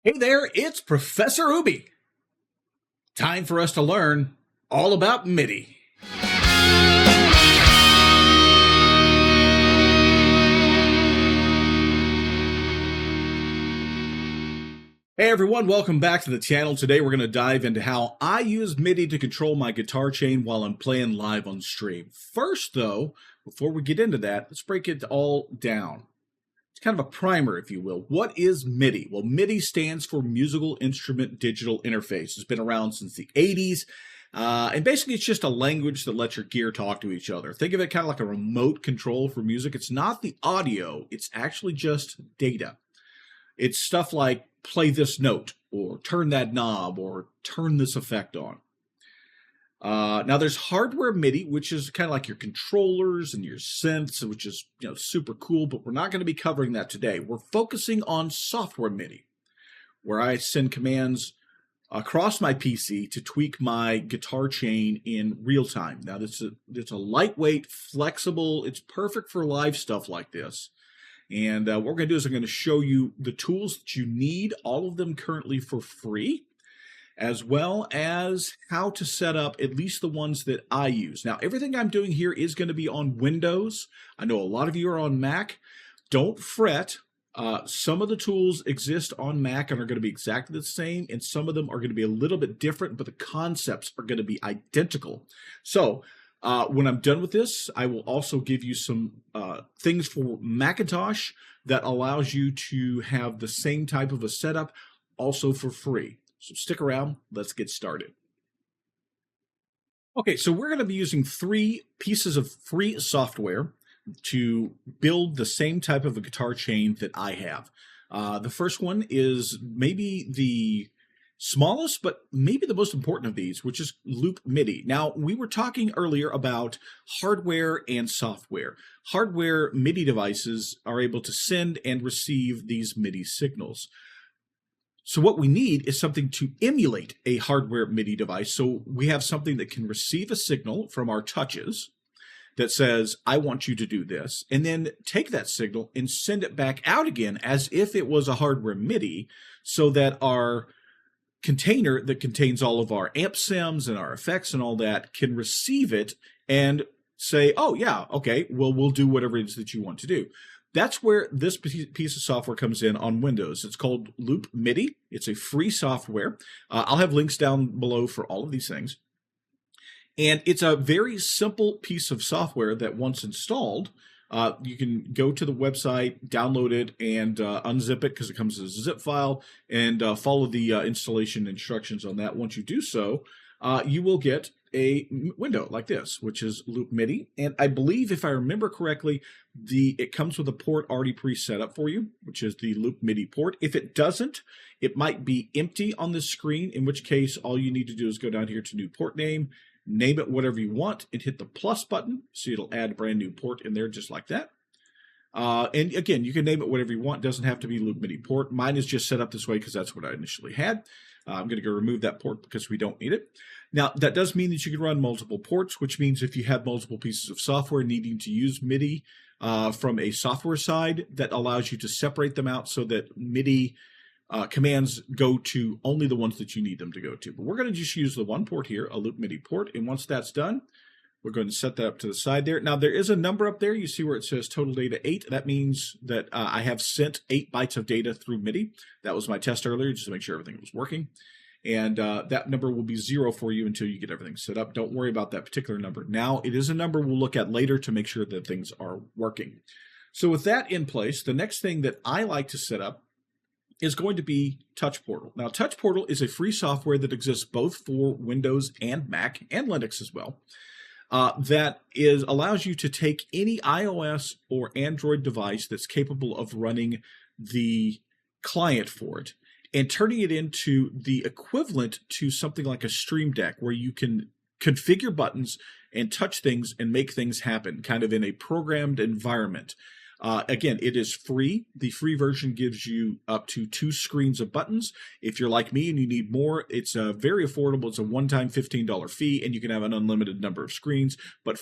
Hey there, it's Professor Ubi. Time for us to learn all about MIDI. Hey everyone, welcome back to the channel. Today we're going to dive into how I use MIDI to control my guitar chain while I'm playing live on stream. First though, before we get into that, let's break it all down. It's kind of a primer, if you will. What is MIDI? Well, MIDI stands for Musical Instrument Digital Interface. It's been around since the 80s. And basically, it's just a language that lets your gear talk to each other. Think of it kind of like a remote control for music. It's not the audio. It's actually just data. It's stuff like play this note, or turn that knob, or turn this effect on. Now there's hardware MIDI, which is kind of like your controllers and your synths, which is super cool, but we're not going to be covering that today. We're focusing on software MIDI, where I send commands across my PC to tweak my guitar chain in real time. Now it's a lightweight, flexible, it's perfect for live stuff like this. And what we're going to do is I'm going to show you the tools that you need, all of them currently for free, as well as how to set up at least the ones that I use. Now, everything I'm doing here is going to be on Windows. I know a lot of you are on Mac. Don't fret. Some of the tools exist on Mac and are going to be exactly the same, and some of them are going to be a little bit different, but the concepts are going to be identical. So when I'm done with this, I will also give you some things for Macintosh that allows you to have the same type of a setup also for free. So stick around, let's get started. Okay, so we're going to be using 3 pieces of free software to build the same type of a guitar chain that I have. The first one is maybe the smallest, but maybe the most important of these, which is loopMIDI. Now, we were talking earlier about hardware and software. Hardware MIDI devices are able to send and receive these MIDI signals. So what we need is something to emulate a hardware MIDI device. So we have something that can receive a signal from our touches that says, I want you to do this, and then take that signal and send it back out again as if it was a hardware MIDI, so that our container that contains all of our amp sims and our effects and all that can receive it and say, oh yeah, okay, well, we'll do whatever it is that you want to do. That's where this piece of software comes in on Windows. It's called loopMIDI. It's a free software. I'll have links down below for all of these things. And it's a very simple piece of software that once installed, you can go to the website, download it, and unzip it because it comes as a zip file, and follow the installation instructions on that. Once you do so, you will get a window like this, which is loopMIDI. And I believe, if I remember correctly, it comes with a port already pre-set up for you, which is the loopMIDI port. If it doesn't, it might be empty on this screen, in which case all you need to do is go down here to new port name it whatever you want, and hit the plus button, so it'll add a brand new port in there just like that. And again, you can name it whatever you want. It doesn't have to be loopMIDI port. Mine is just set up this way because that's what I initially had. I'm going to go remove that port because we don't need it. Now, that does mean that you can run multiple ports, which means if you have multiple pieces of software needing to use MIDI from a software side, that allows you to separate them out so that MIDI commands go to only the ones that you need them to go to. But we're going to just use the one port here, a loopMIDI port, and once that's done, we're going to set that up to the side there. Now, there is a number up there. You see where it says total data 8. That means that I have sent 8 bytes of data through MIDI. That was my test earlier, just to make sure everything was working. And that number will be 0 for you until you get everything set up. Don't worry about that particular number. Now, it is a number we'll look at later to make sure that things are working. So with that in place, the next thing that I like to set up is going to be Touch Portal. Now, Touch Portal is a free software that exists both for Windows and Mac and Linux as well. That allows you to take any iOS or Android device that's capable of running the client for it and turning it into the equivalent to something like a Stream Deck, where you can configure buttons and touch things and make things happen, kind of in a programmed environment. Again, it is free. The free version gives you up to 2 screens of buttons. If you're like me and you need more, it's very affordable. It's a one-time $15 fee, and you can have an unlimited number of screens. But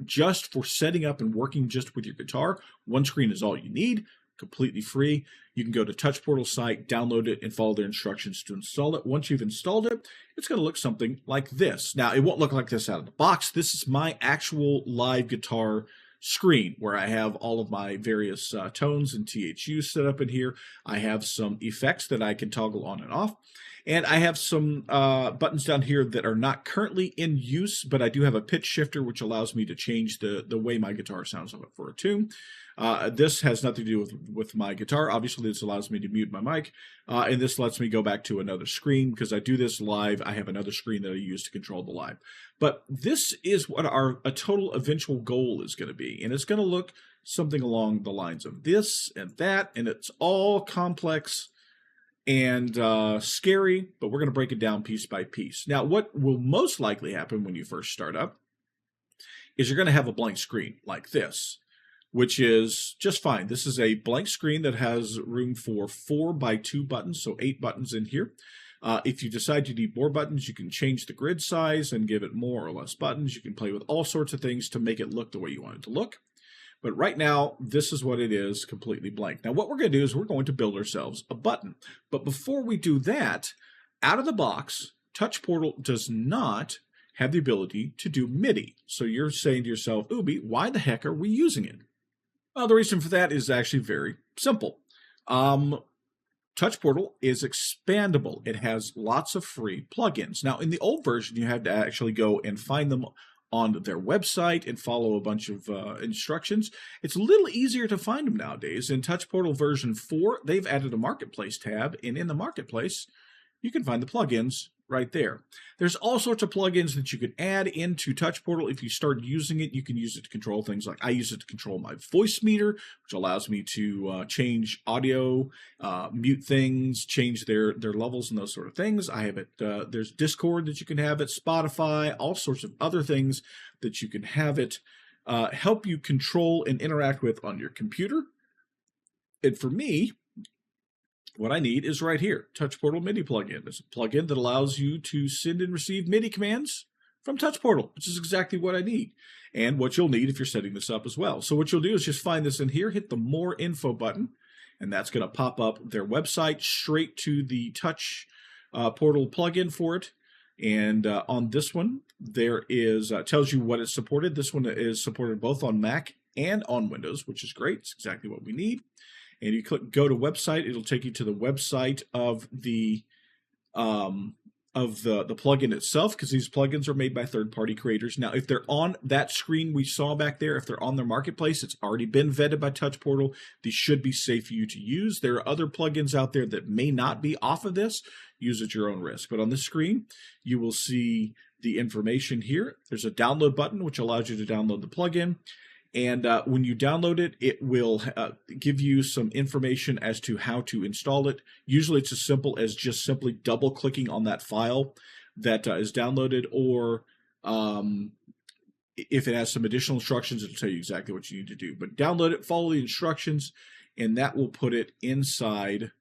just for setting up and working just with your guitar, 1 screen is all you need. completely free. You can go to Touch Portal site, download it, and follow their instructions to install it. Once you've installed it, it's going to look something like this. Now, it won't look like this out of the box. This is my actual live guitar screen where I have all of my various tones and THUs set up in here. I have some effects that I can toggle on and off. And I have some buttons down here that are not currently in use, but I do have a pitch shifter, which allows me to change the way my guitar sounds for a tune. This has nothing to do with my guitar. Obviously, this allows me to mute my mic, and this lets me go back to another screen. Because I do this live, I have another screen that I use to control the live. But this is what a total eventual goal is going to be, and it's going to look something along the lines of this and that, and it's all complex and scary, but we're going to break it down piece by piece. Now, what will most likely happen when you first start up is you're going to have a blank screen like this, which is just fine. This is a blank screen that has room for 4x2 buttons, so 8 buttons in here. If you decide you need more buttons, you can change the grid size and give it more or less buttons. You can play with all sorts of things to make it look the way you want it to look. But right now, this is what it is, completely blank. Now, what we're going to do is we're going to build ourselves a button. But before we do that, out of the box, Touch Portal does not have the ability to do MIDI. So you're saying to yourself, Ubi, why the heck are we using it? Well, the reason for that is actually very simple. Touch Portal is expandable. It has lots of free plugins. Now, in the old version, you had to actually go and find them on their website and follow a bunch of instructions. It's a little easier to find them nowadays. In Touch Portal version 4, they've added a Marketplace tab, and in the Marketplace, you can find the plugins right there. There's all sorts of plugins that you can add into Touch Portal. If you start using it, you can use it to control things like I use it to control my voice meter, which allows me to change audio, mute things, change their levels and those sort of things. I have it. There's Discord that you can have it, Spotify, all sorts of other things that you can have it help you control and interact with on your computer. And for me, what I need is right here, Touch Portal MIDI plugin. It's a plugin that allows you to send and receive MIDI commands from Touch Portal, which is exactly what I need, and what you'll need if you're setting this up as well. So what you'll do is just find this in here, hit the More Info button, and that's going to pop up their website straight to the Touch Portal plugin for it. And on this one, there is tells you what is supported. This one is supported both on Mac and on Windows, which is great. It's exactly what we need. And you click go to website, it'll take you to the website of the plugin itself, because these plugins are made by third-party creators. Now, if they're on that screen we saw back there, if they're on their marketplace, it's already been vetted by Touch Portal. These should be safe for you to use. There are other plugins out there that may not be off of this. Use at your own risk. But on this screen, you will see the information here. There's a download button, which allows you to download the plugin. And when you download it, it will give you some information as to how to install it. Usually it's as simple as just simply double clicking on that file that is downloaded, or if it has some additional instructions, it'll tell you exactly what you need to do. But download it, follow the instructions, and that will put it inside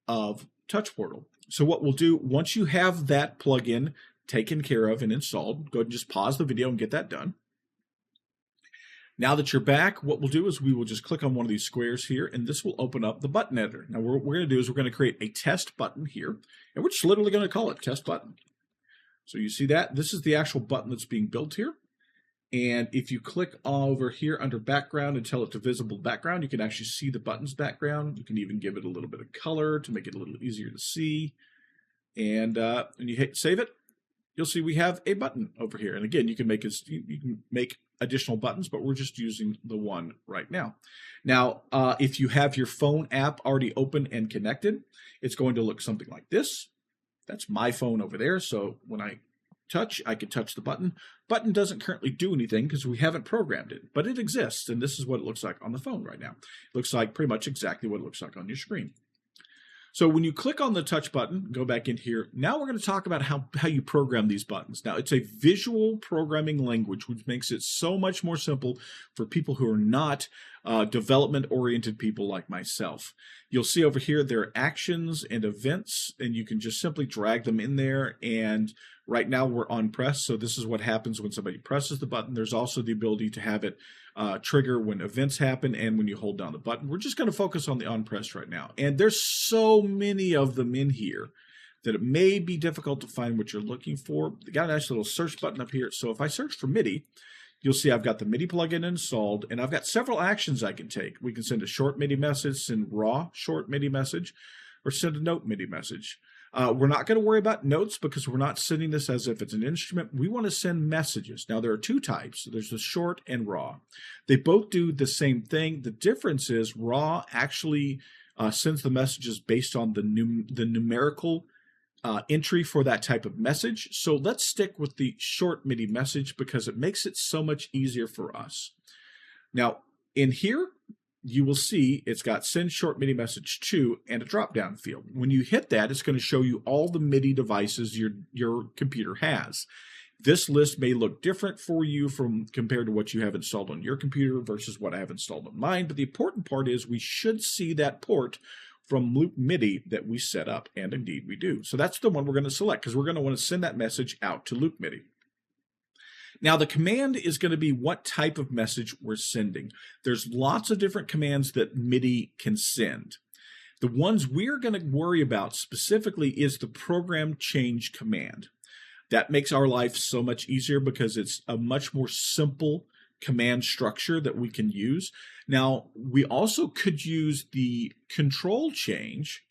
of Touch Portal. So what we'll do, once you have that plugin taken care of and installed, go ahead and just pause the video and get that done. Now that you're back, what we'll do is we will just click on one of these squares here, and this will open up the button editor. Now, what we're going to do is we're going to create a test button here, and we're just literally going to call it test button. So you see that? This is the actual button that's being built here. And if you click over here under background and tell it to visible background, you can actually see the button's background. You can even give it a little bit of color to make it a little easier to see. And when you hit save it, you'll see we have a button over here. And again, you can make additional buttons, but we're just using the one right now. Now, if you have your phone app already open and connected, it's going to look something like this. That's my phone over there. So when I can touch the button. Button doesn't currently do anything because we haven't programmed it, but it exists, and this is what it looks like on the phone right now. It looks like pretty much exactly what it looks like on your screen. So when you click on the touch button, go back in here. Now we're going to talk about how you program these buttons. Now, it's a visual programming language, which makes it so much more simple for people who are not development-oriented people like myself. You'll see over here there are actions and events, and you can just simply drag them in there. And right now we're on press, so this is what happens when somebody presses the button. There's also the ability to have it trigger when events happen and when you hold down the button. We're just going to focus on the on press right now. And there's so many of them in here that it may be difficult to find what you're looking for. They got a nice little search button up here. So if I search for MIDI, you'll see I've got the MIDI plugin installed, and I've got several actions I can take. We can send a short MIDI message, send raw short MIDI message, or send a note MIDI message. We're not going to worry about notes because we're not sending this as if it's an instrument. We want to send messages. Now, there are two types. There's the short and raw. They both do the same thing. The difference is raw actually sends the messages based on the numerical entry for that type of message. So let's stick with the short MIDI message because it makes it so much easier for us. Now, in here, you will see it's got send short MIDI message to and a drop-down field. When you hit that, it's going to show you all the MIDI devices your computer has. This list may look different for you compared to what you have installed on your computer versus what I have installed on mine, but the important part is we should see that port from loopMIDI that we set up, and indeed we do. So that's the one we're going to select because we're going to want to send that message out to loopMIDI. Now the command is going to be what type of message we're sending. There's lots of different commands that MIDI can send. The ones we're going to worry about specifically is the program change command. That makes our life so much easier because it's a much more simple command structure that we can use. Now, we also could use the control change,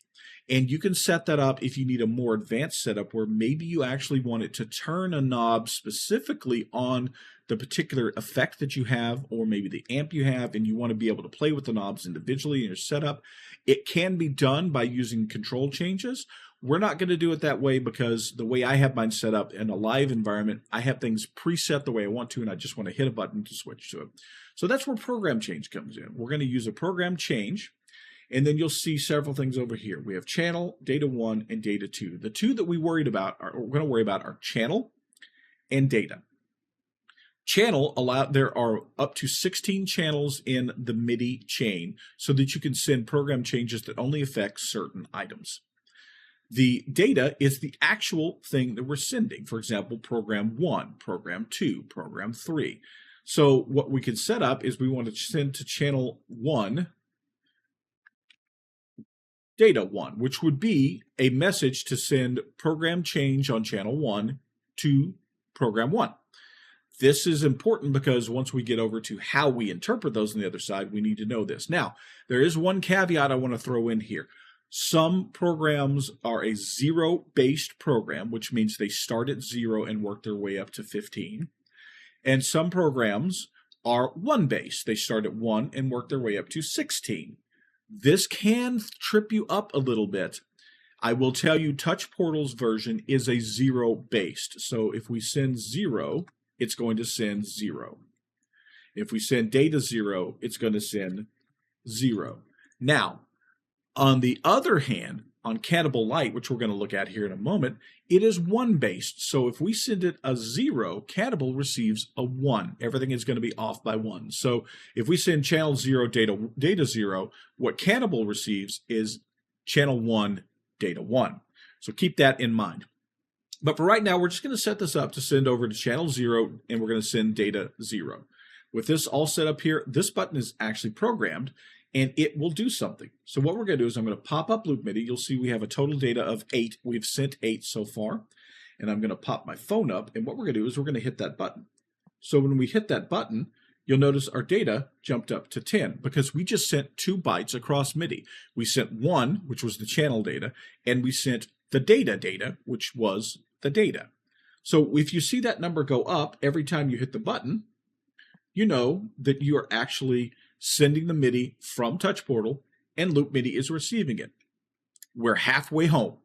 and you can set that up if you need a more advanced setup where maybe you actually want it to turn a knob specifically on the particular effect that you have or maybe the amp you have, and you want to be able to play with the knobs individually in your setup. It can be done by using control changes. We're not going to do it that way because the way I have mine set up in a live environment, I have things preset the way I want to, and I just want to hit a button to switch to it. So that's where program change comes in. We're going to use a program change, and then you'll see several things over here. We have channel, data 1, and data 2. The two that we're going to worry about are channel and data. Channel, there are up to 16 channels in the MIDI chain so that you can send program changes that only affect certain items. The data is the actual thing that we're sending. For example, program 1, program 2, program 3. So what we can set up is we want to send to channel 1, data 1, which would be a message to send program change on channel 1 to program 1. This is important because once we get over to how we interpret those on the other side, we need to know this. Now, there is one caveat I want to throw in here. Some programs are a zero-based program, which means they start at 0 and work their way up to 15. And some programs are 1-based. They start at 1 and work their way up to 16. This can trip you up a little bit. I will tell you Touch Portal's version is a 0-based. So if we send 0, it's going to send 0. If we send data 0, it's going to send 0. Now, on the other hand, on Cantabile Lite, which we're going to look at here in a moment, it is 1-based. So if we send it a 0, Cantabile receives a 1. Everything is going to be off by 1. So if we send channel 0, data 0, what Cantabile receives is channel 1, data 1. So keep that in mind. But for right now, we're just going to set this up to send over to channel 0, and we're going to send data 0. With this all set up here, this button is actually programmed, and it will do something. So what we're going to do is I'm going to pop up loopMIDI. You'll see we have a total data of 8. We've sent 8 so far. And I'm going to pop my phone up. And what we're going to do is we're going to hit that button. So when we hit that button, you'll notice our data jumped up to 10 because we just sent 2 bytes across MIDI. We sent 1, which was the channel data, and we sent the data, which was the data. So if you see that number go up every time you hit the button, you know that you are actually sending the MIDI from Touch Portal, and loopMIDI is receiving it. We're halfway home.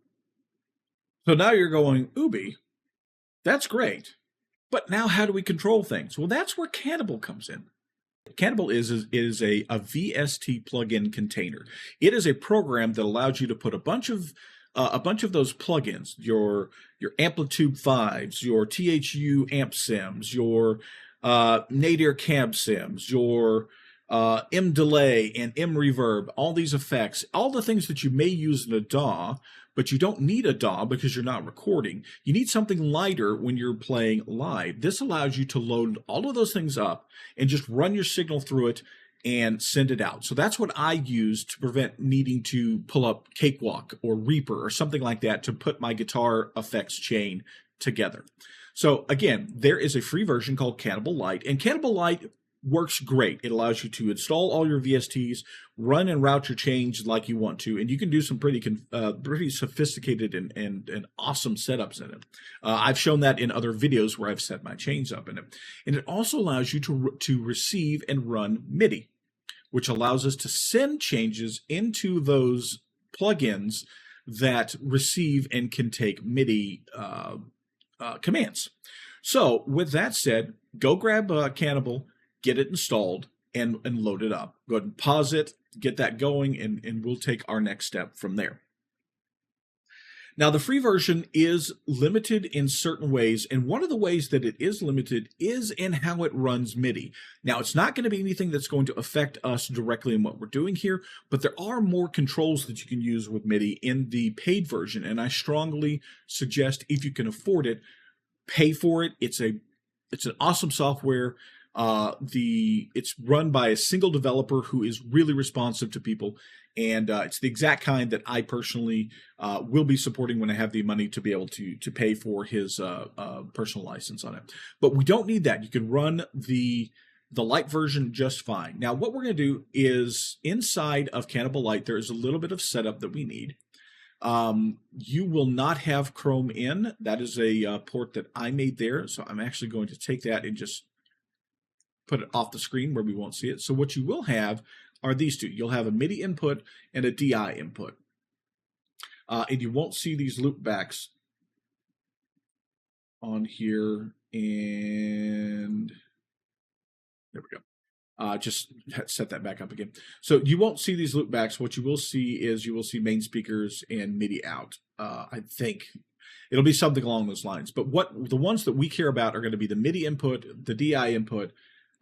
So now you're going, Ubi, that's great. But now how do we control things? Well, that's where Cantabile comes in. Cantabile is a VST plugin container. It is a program that allows you to put a bunch of those plugins, your Amplitude 5s, your THU amp sims, your Nadir cab sims, your M delay and M reverb, all these effects, all the things that you may use in a DAW, but you don't need a DAW because you're not recording. You need something lighter when you're playing live. This allows you to load all of those things up and just run your signal through it and send it out. So that's what I use to prevent needing to pull up Cakewalk or Reaper or something like that to put my guitar effects chain together. So again, there is a free version called Cantabile Lite, and Cantabile Lite works great. It allows you to install all your VSTs, run and route your chains like you want to, and you can do some pretty sophisticated and awesome setups in it. I've shown that in other videos where I've set my chains up in it. And it also allows you to receive and run MIDI, which allows us to send changes into those plugins that receive and can take MIDI commands. So with that said, go grab Cantabile, get it installed, and load it up. Go ahead and pause it, get that going, and we'll take our next step from there. Now, the free version is limited in certain ways, and one of the ways that it is limited is in how it runs MIDI. Now, it's not going to be anything that's going to affect us directly in what we're doing here, but there are more controls that you can use with MIDI in the paid version, and I strongly suggest, if you can afford it, pay for it. It's an awesome software. It's run by a single developer who is really responsive to people, and it's the exact kind that I personally will be supporting when I have the money to be able to pay for his personal license on it. But we don't need that. You can run the Lite version just fine. Now, what we're going to do is inside of Cantabile Lite, there is a little bit of setup that we need. You will not have Chrome in. That is a port that I made there, so I'm actually going to take that and just put it off the screen where we won't see it. So what you will have are these two. You'll have a MIDI input and a DI input. And you won't see these loop backs on here. And there we go. Just set that back up again. So you won't see these loop backs. What you will see is you will see main speakers and MIDI out. I think it'll be something along those lines. But the ones that we care about are going to be the MIDI input, the DI input,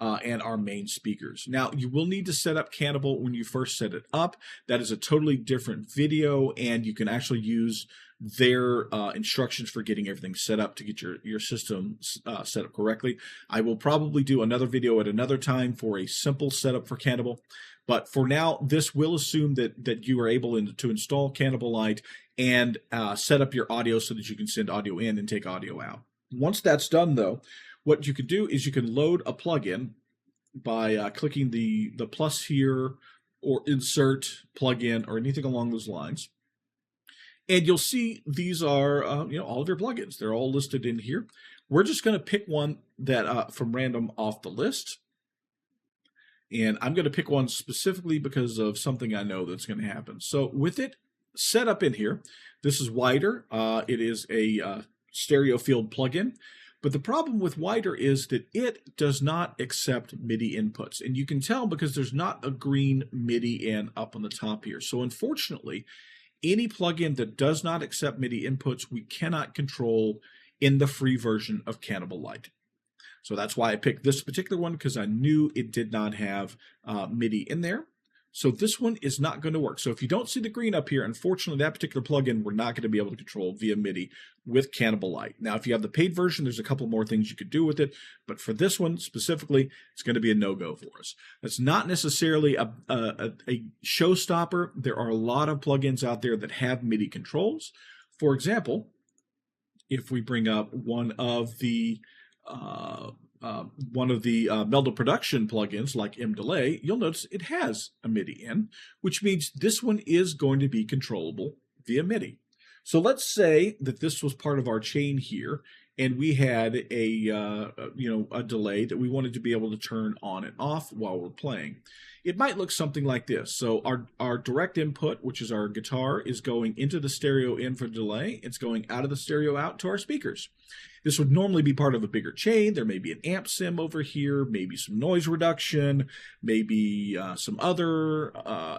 and our main speakers. Now, you will need to set up Cantabile when you first set it up. That is a totally different video, and you can actually use their instructions for getting everything set up to get your system set up correctly. I will probably do another video at another time for a simple setup for Cantabile, but for now, this will assume that you are able to install Cantabile Lite and set up your audio so that you can send audio in and take audio out. Once that's done, though, what you can do is you can load a plugin by clicking the plus here, or insert plugin, or anything along those lines. And you'll see these are all of your plugins. They're all listed in here. We're just going to pick one that from random off the list. And I'm going to pick one specifically because of something I know that's going to happen. So with it set up in here, this is Wider. It is a stereo field plugin. But the problem with Wider is that it does not accept MIDI inputs. And you can tell because there's not a green MIDI in up on the top here. So unfortunately, any plugin that does not accept MIDI inputs, we cannot control in the free version of Cantabile Lite. So that's why I picked this particular one, because I knew it did not have MIDI in there. So this one is not going to work. So if you don't see the green up here, unfortunately, that particular plugin we're not going to be able to control via MIDI with Cantabile Lite. Now, if you have the paid version, there's a couple more things you could do with it. But for this one specifically, it's going to be a no-go for us. That's not necessarily a showstopper. There are a lot of plugins out there that have MIDI controls. For example, if we bring up one of the Melda production plugins like M delay, you'll notice it has a MIDI in, which means this one is going to be controllable via MIDI. So let's say that this was part of our chain here, and we had a delay that we wanted to be able to turn on and off while we're playing. It might look something like this. So our direct input, which is our guitar, is going into the stereo in for delay. It's going out of the stereo out to our speakers. This would normally be part of a bigger chain. There may be an amp sim over here, maybe some noise reduction, maybe some other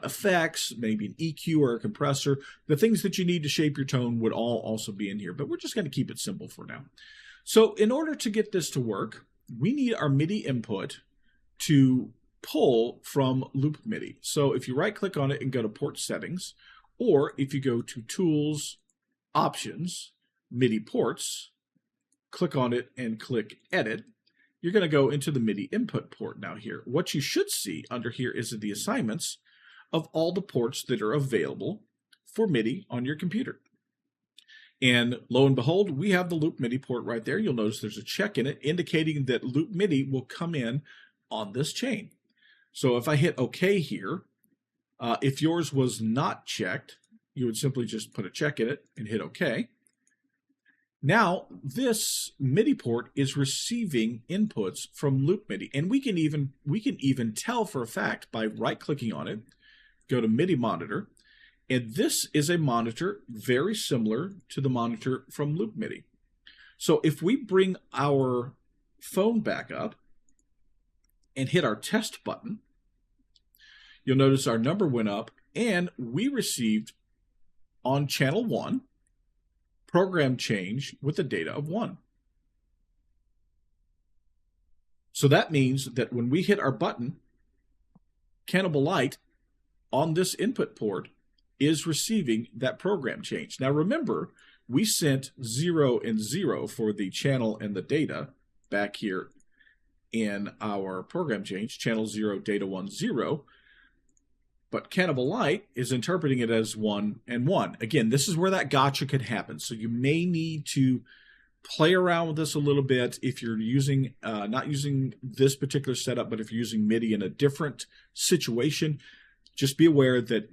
effects, maybe an EQ or a compressor. The things that you need to shape your tone would all also be in here, but we're just going to keep it simple for now. So in order to get this to work, we need our MIDI input to pull from loopMIDI. So if you right click on it and go to port settings, or if you go to tools, options, MIDI ports, click on it and click edit, you're going to go into the MIDI input port now here. What you should see under here is the assignments of all the ports that are available for MIDI on your computer. And lo and behold, we have the loopMIDI port right there. You'll notice there's a check in it indicating that loopMIDI will come in on this chain. So if I hit OK here, if yours was not checked, you would simply just put a check in it and hit OK. Now this MIDI port is receiving inputs from loopMIDI, and we can even tell for a fact by right-clicking on it, go to MIDI monitor, and this is a monitor very similar to the monitor from loopMIDI. So if we bring our phone back up and hit our test button, you'll notice our number went up and we received on channel 1 program change with a data of 1. So that means that when we hit our button, Cantabile Lite on this input port is receiving that program change. Now remember, we sent 0 and 0 for the channel and the data back here in our program change, channel 0, data 1, 0. But Cantabile Lite is interpreting it as 1 and 1. Again, this is where that gotcha could happen. So you may need to play around with this a little bit if you're using, not using this particular setup, but if you're using MIDI in a different situation. Just be aware that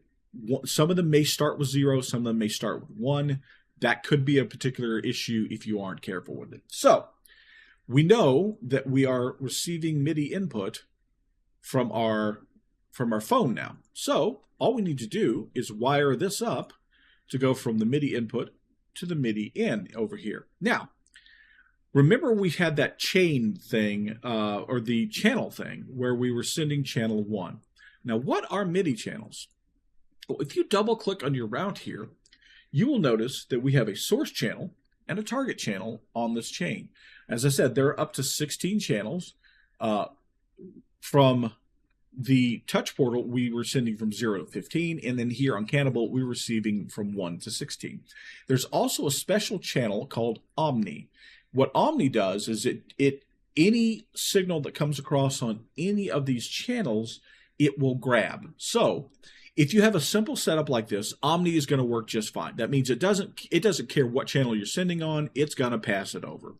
some of them may start with 0, some of them may start with 1. That could be a particular issue if you aren't careful with it. So we know that we are receiving MIDI input from our phone now. So all we need to do is wire this up to go from the MIDI input to the MIDI in over here. Now, remember we had that chain thing, or the channel thing, where we were sending channel 1. Now, what are MIDI channels? Well, if you double click on your route here, you will notice that we have a source channel and a target channel on this chain. As I said, there are up to 16 channels. From the touch portal, we were sending from 0 to 15, and then here on Cantabile, we were receiving from 1 to 16. There's also a special channel called Omni. What Omni does is any signal that comes across on any of these channels, it will grab. So if you have a simple setup like this, Omni is going to work just fine. That means it doesn't care what channel you're sending on, it's going to pass it over.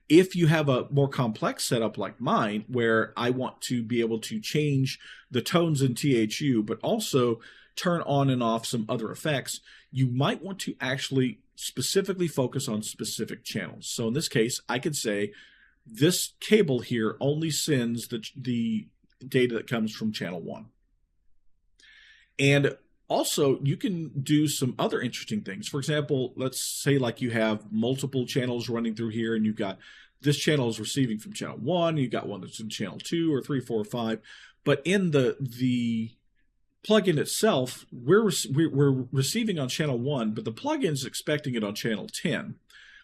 If you have a more complex setup like mine, where I want to be able to change the tones in THU, but also turn on and off some other effects, you might want to actually specifically focus on specific channels. So in this case, I could say this cable here only sends the data that comes from channel 1. And also, you can do some other interesting things. For example, let's say like you have multiple channels running through here, and you've got this channel is receiving from channel 1, you've got one that's in channel 2 or 3, 4, or 5. But in the plugin itself, we're receiving on channel 1, but the plugin is expecting it on channel 10.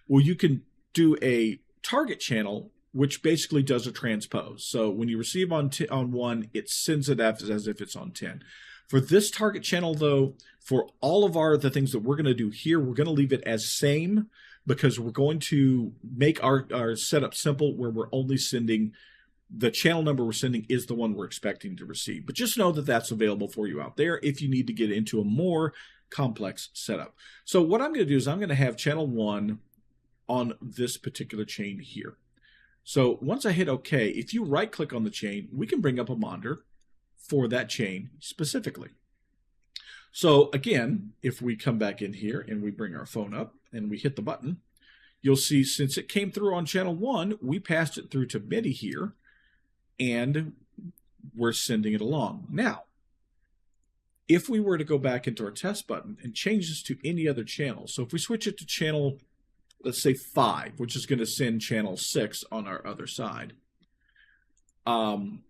Well, you can do a target channel, which basically does a transpose. So when you receive on 1, it sends it as if it's on 10. For this target channel, though, for all of the things that we're going to do here, we're going to leave it as same, because we're going to make our setup simple, where we're only sending the channel number we're sending is the one we're expecting to receive. But just know that that's available for you out there if you need to get into a more complex setup. So what I'm going to do is I'm going to have channel 1 on this particular chain here. So once I hit OK, if you right click on the chain, we can bring up a monitor for that chain specifically. So again, if we come back in here and we bring our phone up and we hit the button, you'll see since it came through on channel 1, we passed it through to MIDI here, and we're sending it along. Now, if we were to go back into our test button and change this to any other channel, so if we switch it to channel, let's say 5, which is going to send channel 6 on our other side,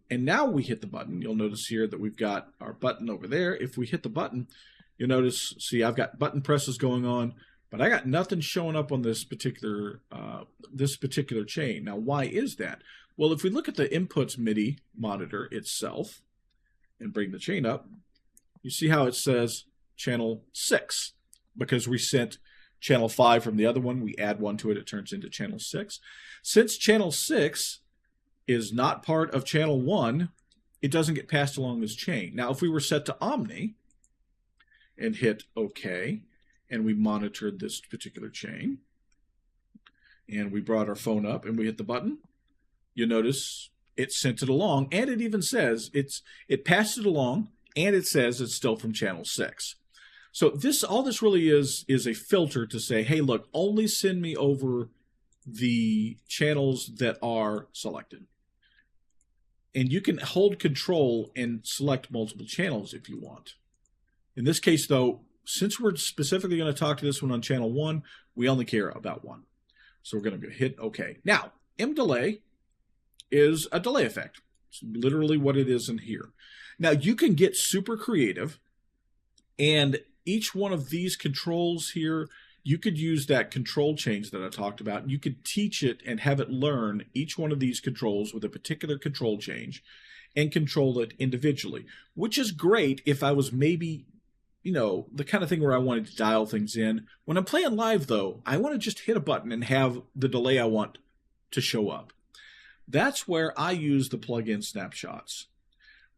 and now we hit the button, you'll notice here that we've got our button over there. If we hit the button, you'll notice, see, I've got button presses going on, but I got nothing showing up on this particular chain. Now, why is that? Well, if we look at the inputs MIDI monitor itself and bring the chain up, you see how it says channel 6 because we sent channel 5 from the other one. We add one to it, it turns into channel 6. Since channel 6 is not part of channel 1, it doesn't get passed along this chain. Now, if we were set to Omni and hit OK, and we monitored this particular chain, and we brought our phone up and we hit the button, you notice it sent it along, and it even says it passed it along, and it says it's still from channel 6. So all this really is a filter to say, hey, look, only send me over the channels that are selected. And you can hold control and select multiple channels if you want. In this case, though, since we're specifically going to talk to this one on channel 1, we only care about 1. So we're going to hit OK. Now, M-delay is a delay effect. It's literally what it is in here. Now, you can get super creative, and each one of these controls here, you could use that control change that I talked about, and you could teach it and have it learn each one of these controls with a particular control change and control it individually, which is great if I was maybe, you know, the kind of thing where I wanted to dial things in. When I'm playing live, though, I want to just hit a button and have the delay I want to show up. That's where I use the plugin snapshots.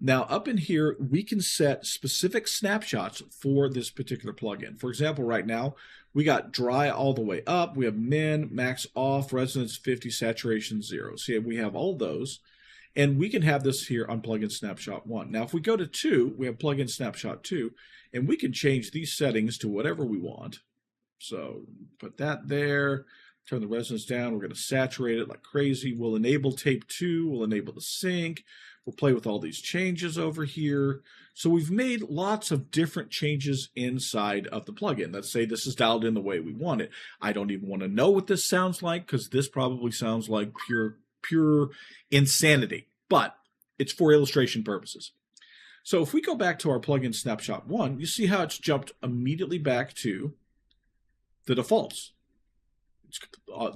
Now, up in here, we can set specific snapshots for this particular plugin. For example, right now, we got dry all the way up. We have min, max off, resonance 50, saturation 0. See, we have all those. And we can have this here on plugin snapshot 1. Now, if we go to 2, we have plugin snapshot 2, and we can change these settings to whatever we want. So put that there. Turn the resonance down. We're going to saturate it like crazy. We'll enable tape 2. We'll enable the sync. We'll play with all these changes over here. So we've made lots of different changes inside of the plugin. Let's say this is dialed in the way we want it. I don't even want to know what this sounds like because this probably sounds like pure insanity, but it's for illustration purposes. So if we go back to our plugin snapshot 1, you see how it's jumped immediately back to the defaults. It's,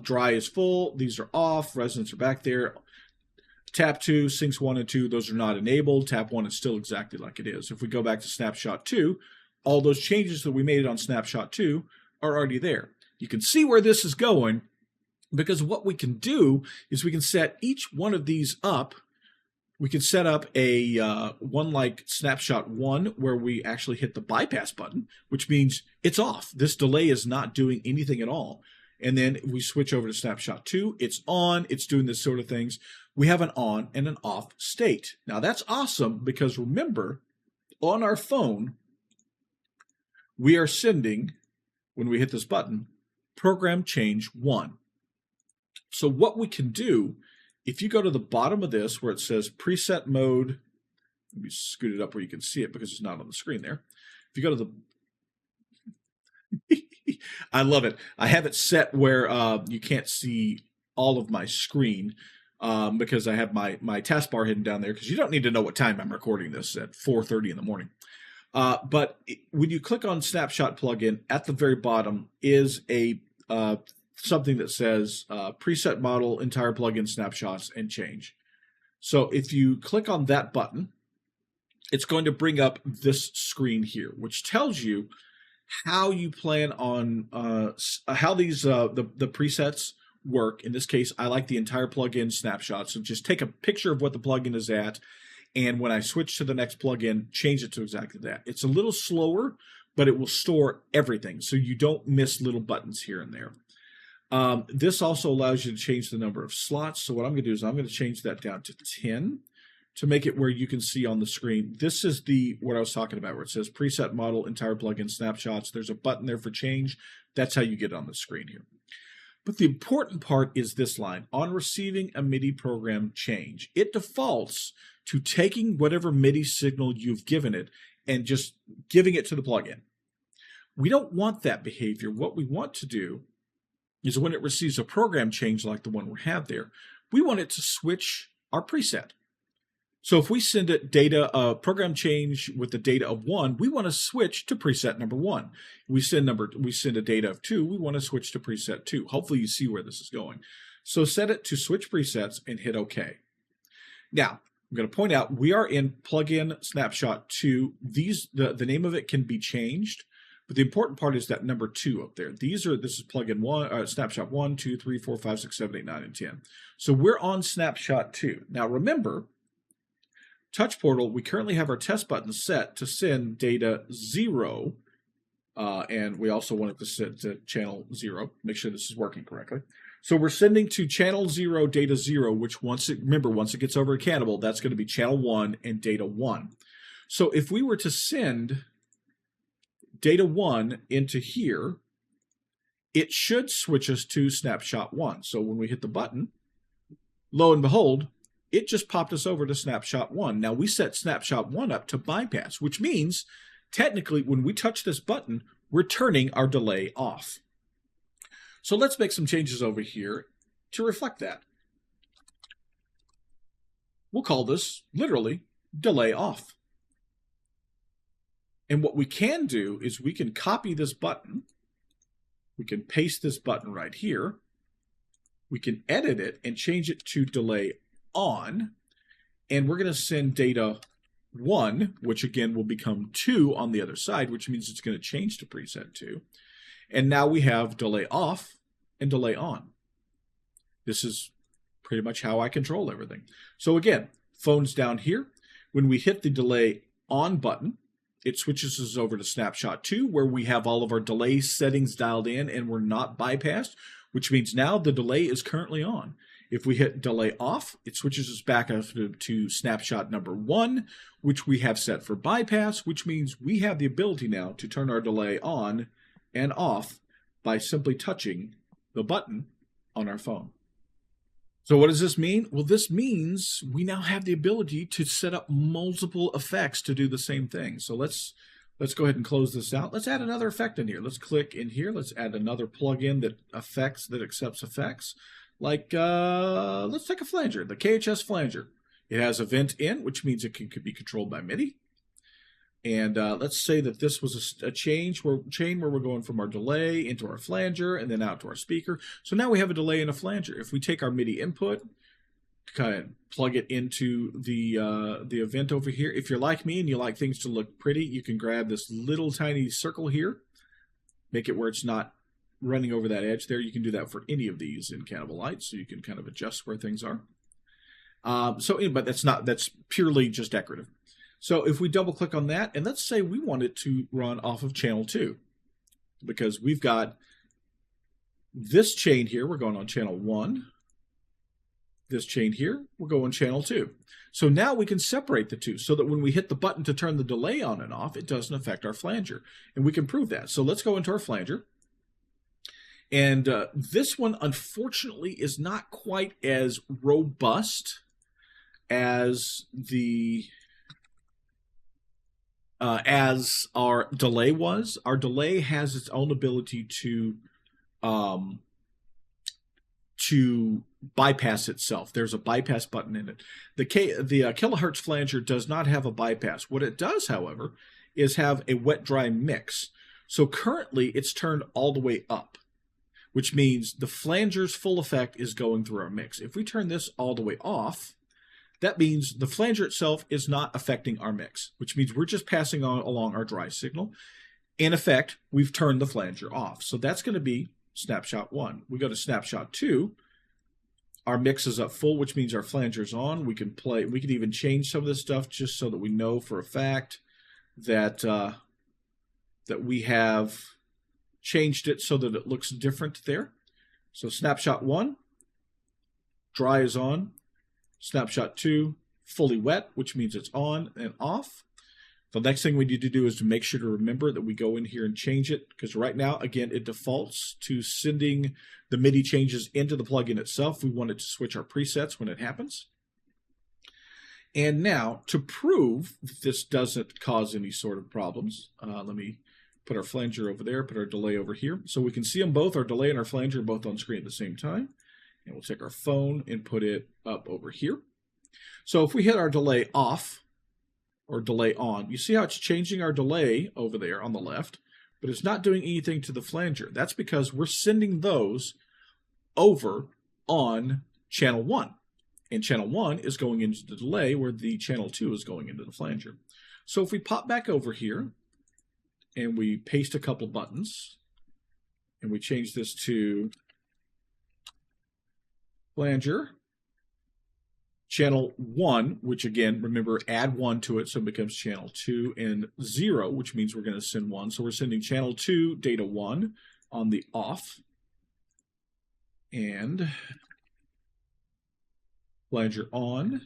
dry is full, these are off, resonance are back there. Tap 2, syncs 1 and 2, those are not enabled. Tap 1 is still exactly like it is. If we go back to snapshot 2, all those changes that we made on snapshot 2 are already there. You can see where this is going because what we can do is we can set each one of these up. We can set up a one like snapshot 1 where we actually hit the bypass button, which means it's off. This delay is not doing anything at all. And then we switch over to snapshot 2. It's on. It's doing this sort of things. We have an on and an off state. Now, that's awesome because remember, on our phone, we are sending, when we hit this button, program change 1. So what we can do, if you go to the bottom of this where it says preset mode, let me scoot it up where you can see it because it's not on the screen there. If you go to the I love it. I have it set where you can't see all of my screen because I have my taskbar hidden down there because you don't need to know what time I'm recording this at 4:30 in the morning. But when you click on Snapshot plugin, at the very bottom is a something that says preset model, entire plugin snapshots, and change. So if you click on that button, it's going to bring up this screen here, which tells you how you plan on how these the presets work. In this case, I like the entire plugin snapshot. So just take a picture of what the plugin is at, and when I switch to the next plugin, change it to exactly that. It's a little slower, but it will store everything, so you don't miss little buttons here and there. This also allows you to change the number of slots. So what I'm going to do is I'm going to change that down to 10 to make it where you can see on the screen. This is what I was talking about, where it says preset model, entire plugin snapshots. There's a button there for change. That's how you get on the screen here. But the important part is this line. On receiving a MIDI program change, it defaults to taking whatever MIDI signal you've given it and just giving it to the plugin. We don't want that behavior. What we want to do is when it receives a program change like the one we have there, we want it to switch our preset. So if we send it data, program change with the data of 1, we want to switch to preset number 1. We send a data of 2, we want to switch to preset 2. Hopefully you see where this is going. So set it to switch presets and hit OK. Now, I'm going to point out we are in plugin snapshot 2. The name of it can be changed, but the important part is that number 2 up there. This is plugin 1, snapshot 1, 2, 3, 4, 5, 6, 7, 8, 9, and 10. So we're on snapshot 2. Now remember, Touch Portal, we currently have our test button set to send data 0, and we also want it to set to channel 0. Make sure this is working correctly. So we're sending to channel 0, data 0, which once it gets over to Cantabile, that's going to be channel 1 and data 1. So if we were to send data 1 into here, it should switch us to snapshot 1. So when we hit the button, lo and behold, it just popped us over to snapshot 1. Now we set snapshot 1 up to bypass, which means technically when we touch this button, we're turning our delay off. So let's make some changes over here to reflect that. We'll call this literally delay off. And what we can do is we can copy this button. We can paste this button right here. We can edit it and change it to delay on. And we're going to send data 1, which again will become 2 on the other side, which means it's going to change to preset 2. And now we have delay off and delay on. This is pretty much how I control everything. So again, phone's down here. When we hit the delay on button, it switches us over to snapshot 2, where we have all of our delay settings dialed in and we're not bypassed, which means now the delay is currently on. If we hit delay off, it switches us back up to snapshot number 1, which we have set for bypass, which means we have the ability now to turn our delay on and off by simply touching the button on our phone. So what does this mean? Well, this means we now have the ability to set up multiple effects to do the same thing. So let's go ahead and close this out. Let's add another effect in here. Let's click in here. Let's add another plugin that accepts effects. Like, let's take a flanger, the KHS flanger. It has a vent in, which means it could be controlled by MIDI. And let's say that this was a chain where we're going from our delay into our flanger and then out to our speaker. So now we have a delay and a flanger. If we take our MIDI input, kind of plug it into the event over here. If you're like me and you like things to look pretty, you can grab this little tiny circle here, make it where it's not running over that edge there. You can do that for any of these in Cantabile Lite, so you can kind of adjust where things are. But that's purely just decorative. So if we double click on that, and let's say we want it to run off of channel 2, because we've got this chain here, we're going on channel 1. This chain here, we're going channel 2. So now we can separate the two so that when we hit the button to turn the delay on and off, it doesn't affect our flanger. And we can prove that. So let's go into our flanger. And this one, unfortunately, is not quite as robust as as our delay was. Our delay has its own ability to bypass itself. There's a bypass button in it. The kilohertz flanger does not have a bypass. What it does, however, is have a wet-dry mix. So currently, it's turned all the way up, which means the flanger's full effect is going through our mix. If we turn this all the way off, that means the flanger itself is not affecting our mix, which means we're just passing on along our dry signal. In effect, we've turned the flanger off. So that's going to be snapshot 1. We go to snapshot 2. Our mix is up full, which means our flanger's on. We can even change some of this stuff just so that we know for a fact that that we have changed it so that it looks different there. So snapshot 1, dry is on. Snapshot 2, fully wet, which means it's on and off. The next thing we need to do is to make sure to remember that we go in here and change it, because right now, again, it defaults to sending the MIDI changes into the plugin itself. We want it to switch our presets when it happens. And now, to prove that this doesn't cause any sort of problems, let me put our flanger over there, put our delay over here. So we can see them both, our delay and our flanger, both on screen at the same time. And we'll take our phone and put it up over here. So if we hit our delay off or delay on, you see how it's changing our delay over there on the left, but it's not doing anything to the flanger. That's because we're sending those over on channel 1. And channel 1 is going into the delay where the channel 2 is going into the flanger. So if we pop back over here and we paste a couple buttons and we change this to flanger, channel 1, which again, remember, add 1 to it, so it becomes channel 2, and 0, which means we're going to send 1. So we're sending channel 2 data 1 on the off, and flanger on,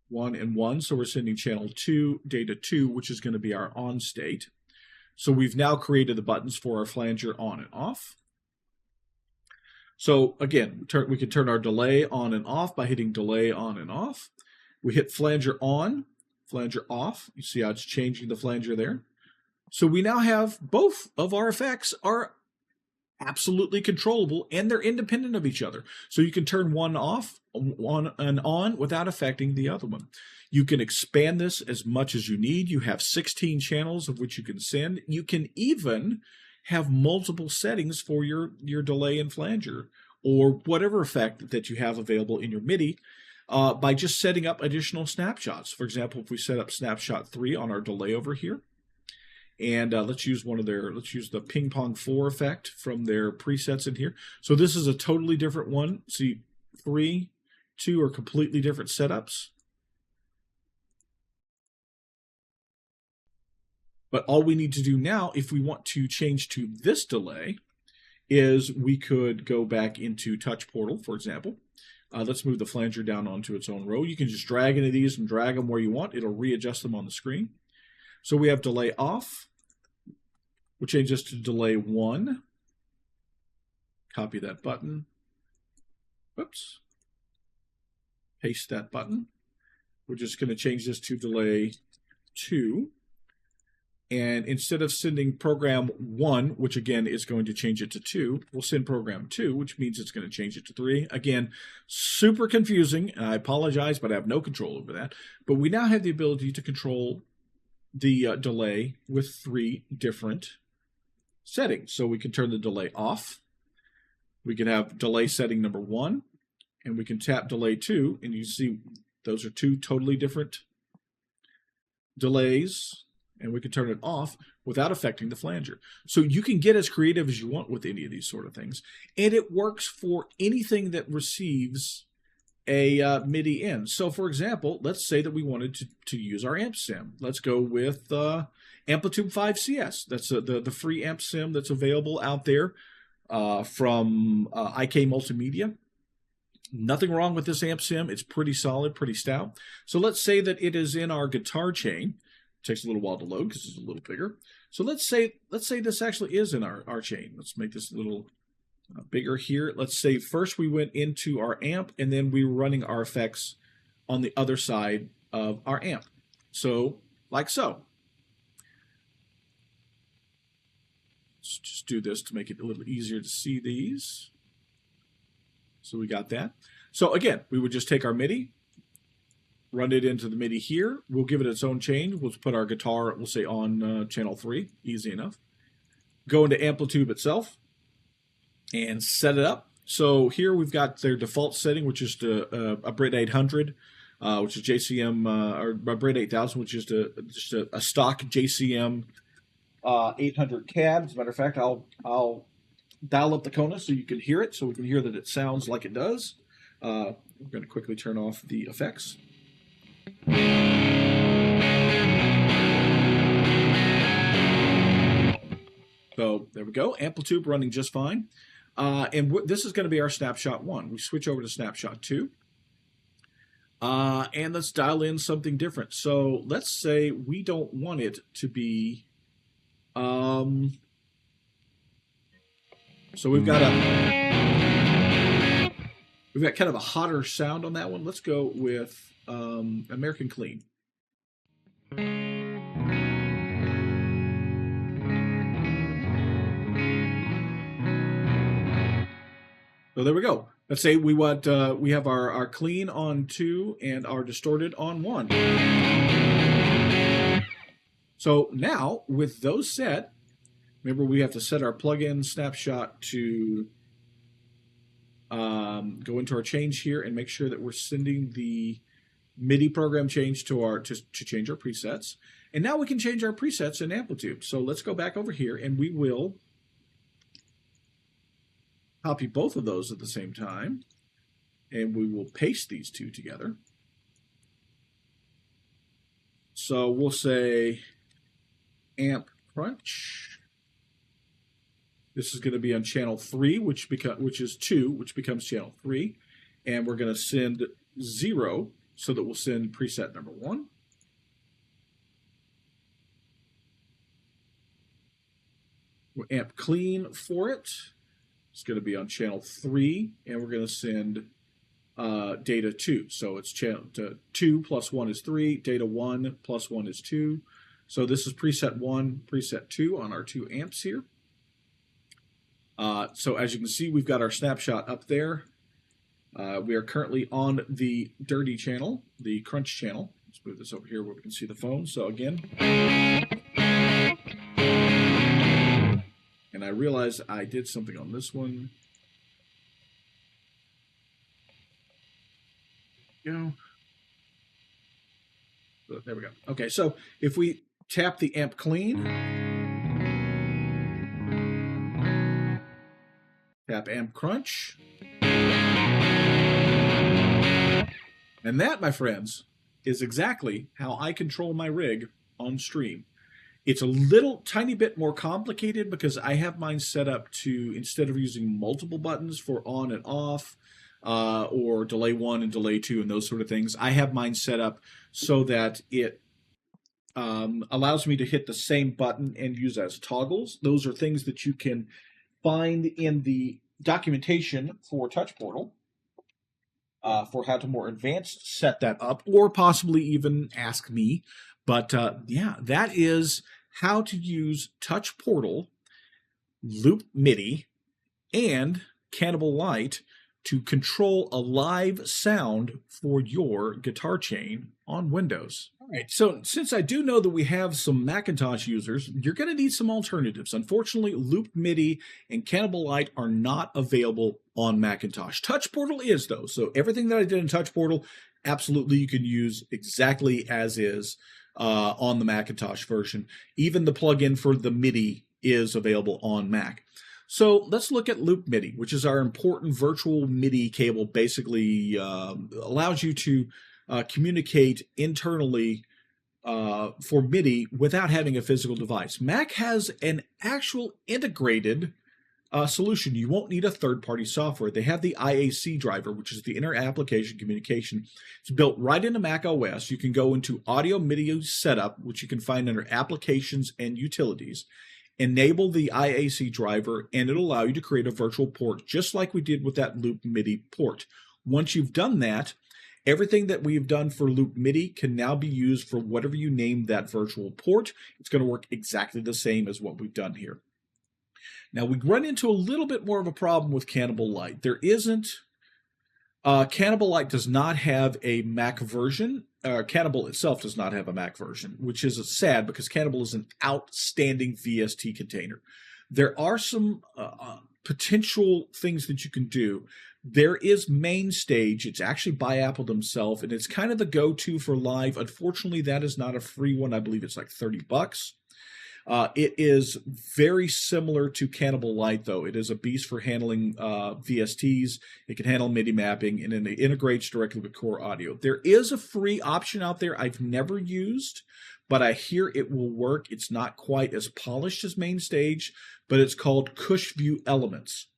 1 and 1, so we're sending channel 2 data 2, which is going to be our on state. So we've now created the buttons for our flanger on and off. So again, we can turn our delay on and off by hitting delay on and off. We hit flanger on, flanger off. You see how it's changing the flanger there? So we now have both of our effects are absolutely controllable, and they're independent of each other. So you can turn one off, one and on without affecting the other one. You can expand this as much as you need. You have 16 channels of which you can send. You can even have multiple settings for your delay and flanger, or whatever effect that you have available in your MIDI by just setting up additional snapshots. For example, if we set up snapshot 3 on our delay over here, and let's use the ping pong 4 effect from their presets in here. So this is a totally different one. See, 3, 2 are completely different setups. But all we need to do now, if we want to change to this delay, is we could go back into Touch Portal, for example. Let's move the flanger down onto its own row. You can just drag into these and drag them where you want. It'll readjust them on the screen. So we have delay off. We'll change this to delay 1. Copy that button. Whoops. Paste that button. We're just going to change this to delay 2. And instead of sending program 1, which again is going to change it to 2, we'll send program 2, which means it's going to change it to 3. Again, super confusing, and I apologize, but I have no control over that. But we now have the ability to control the delay with 3 different settings. So we can turn the delay off. We can have delay setting number 1, and we can tap delay 2, and you see those are 2 totally different delays. And we can turn it off without affecting the flanger. So you can get as creative as you want with any of these sort of things. And it works for anything that receives a MIDI in. So for example, let's say that we wanted to use our amp sim. Let's go with Amplitude 5CS. That's the free amp sim that's available out there from IK Multimedia. Nothing wrong with this amp sim. It's pretty solid, pretty stout. So let's say that it is in our guitar chain. Takes a little while to load because it's a little bigger. So let's say this actually is in our chain. Let's make this a little bigger here. Let's say first we went into our amp and then we were running our effects on the other side of our amp. So like so. Let's just do this to make it a little easier to see these. So we got that. So again, we would just take our MIDI, run it into the MIDI here. We'll give it its own chain. We'll put our guitar, we'll say on channel 3, easy enough. Go into Amplitude itself and set it up. So here we've got their default setting, which is a Brit 800, which is JCM, or Brit 8000, which is just a stock JCM 800 cab. As a matter of fact, I'll dial up the Kona so you can hear it, so we can hear that it sounds like it does. We're going to quickly turn off the effects. So there we go, Amplitude running just fine. And this is going to be our snapshot 1. We switch over to snapshot 2. And let's dial in something different. So let's say we don't want it to be... so we've got kind of a hotter sound on that one. Let's go with American Clean. So there we go. Let's say we want we have our clean on 2 and our distorted on 1. So now with those set, remember we have to set our plugin snapshot to go into our change here and make sure that we're sending the MIDI program change to our to change our presets. And now we can change our presets in Amplitude. So let's go back over here and we will copy both of those at the same time. And we will paste these two together. So we'll say amp crunch. This is going to be on channel 3, which is 2, which becomes channel 3. And we're going to send 0, so that we'll send preset number 1. We'll amp clean for it. It's going to be on channel 3, and we're going to send data 2. So it's channel 2 plus 1 is 3, data 1 plus 1 is 2. So this is preset 1, preset 2 on our 2 amps here. So as you can see, we've got our snapshot up there. We are currently on the dirty channel, the crunch channel. Let's move this over here where we can see the phone. So again, and I realize I did something on this one. Go. So there we go. Okay, so if we tap the amp clean, tap amp crunch, and that, my friends, is exactly how I control my rig on stream. It's a little tiny bit more complicated because I have mine set up to, instead of using multiple buttons for on and off, or delay 1 and delay 2 and those sort of things, I have mine set up so that it allows me to hit the same button and use as toggles. Those are things that you can find in the documentation for Touch Portal for how to more advanced set that up, or possibly even ask me. But yeah, that is how to use Touch Portal, loopMIDI, and Cantabile Lite to control a live sound for your guitar chain on Windows. All right, so since I do know that we have some Macintosh users, you're going to need some alternatives. Unfortunately, loopMIDI and Cantabile Lite are not available on Macintosh. Touch Portal is, though, so everything that I did in Touch Portal, absolutely you can use exactly as is on the Macintosh version. Even the plugin for the MIDI is available on Mac. So let's look at loopMIDI, which is our important virtual MIDI cable. Basically allows you to communicate internally for MIDI without having a physical device. Mac has an actual integrated solution. You won't need a third-party software. They have the IAC driver, which is the inter-application communication. It's built right into Mac OS. You can go into Audio MIDI Setup, which you can find under Applications and Utilities. Enable the IAC driver, and it'll allow you to create a virtual port, just like we did with that loopMIDI port. Once you've done that, everything that we've done for loopMIDI can now be used for whatever you name that virtual port. It's going to work exactly the same as what we've done here. Now, we run into a little bit more of a problem with Cantabile Lite. There isn't... Cantabile Lite does not have a Mac version. Cantabile itself does not have a Mac version, which is sad because Cantabile is an outstanding VST container. There are some potential things that you can do. There is MainStage. It's actually by Apple themselves, and it's kind of the go-to for live. Unfortunately, that is not a free one. I believe it's like $30. It is very similar to Cantabile Lite, though. It is a beast for handling VSTs. It can handle MIDI mapping, and it integrates directly with core audio. There is a free option out there I've never used, but I hear it will work. It's not quite as polished as MainStage, but it's called CushView Elements.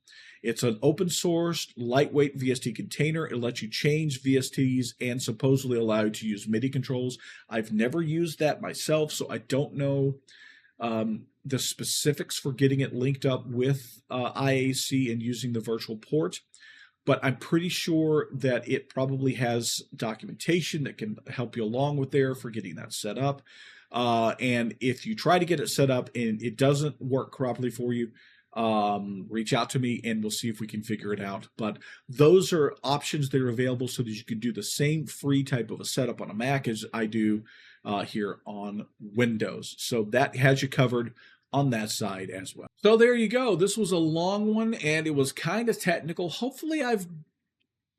It's an open source, lightweight VST container. It lets you change VSTs and supposedly allow you to use MIDI controls. I've never used that myself, so I don't know the specifics for getting it linked up with IAC and using the virtual port, but I'm pretty sure that it probably has documentation that can help you along with there for getting that set up. And if you try to get it set up and it doesn't work properly for you, reach out to me and we'll see if we can figure it out. But those are options that are available so that you can do the same free type of a setup on a Mac as I do here on Windows. So that has you covered on that side as well. So there you go. This was a long one, and it was kind of technical. Hopefully I've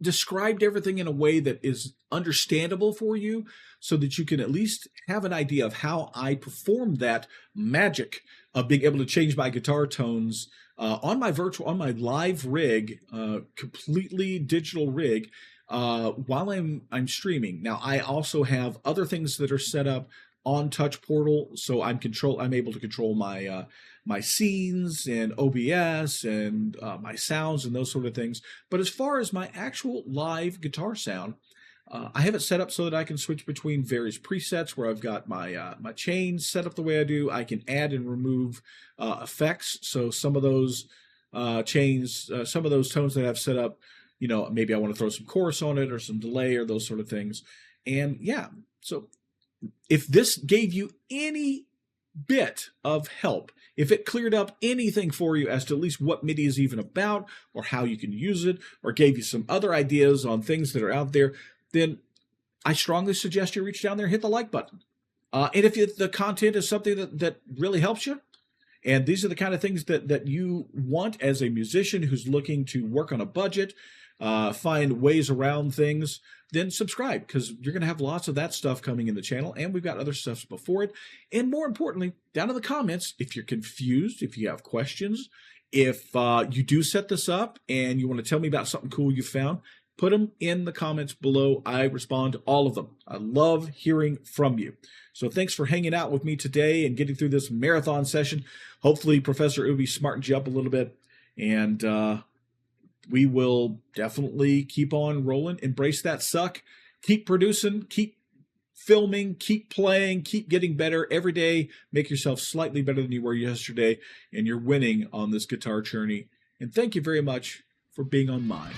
described everything in a way that is understandable for you so that you can at least have an idea of how I perform that magic of being able to change my guitar tones on my live rig, completely digital rig, while I'm streaming. Now, I also have other things that are set up on Touch Portal, so I'm able to control my my scenes and OBS and my sounds and those sort of things. But as far as my actual live guitar sound, I have it set up so that I can switch between various presets where I've got my my chains set up the way I do. I can add and remove effects. So some of those chains, some of those tones that I've set up, you know, maybe I want to throw some chorus on it or some delay or those sort of things. And yeah, so if this gave you any bit of help, if it cleared up anything for you as to at least what MIDI is even about or how you can use it, or gave you some other ideas on things that are out there, then I strongly suggest you reach down there and hit the like button. And if the content is something that really helps you, and these are the kind of things that you want as a musician who's looking to work on a budget, find ways around things, then subscribe, because you're going to have lots of that stuff coming in the channel, and we've got other stuff before it. And more importantly, down in the comments, if you're confused, if you have questions, if you do set this up and you want to tell me about something cool you found, put them in the comments below. I respond to all of them. I love hearing from you. So thanks for hanging out with me today and getting through this marathon session. Hopefully Professor Ubi smartened you up a little bit, and we will definitely keep on rolling. Embrace that suck. Keep producing, keep filming, keep playing, keep getting better every day. Make yourself slightly better than you were yesterday, and you're winning on this guitar journey. And thank you very much for being on mine.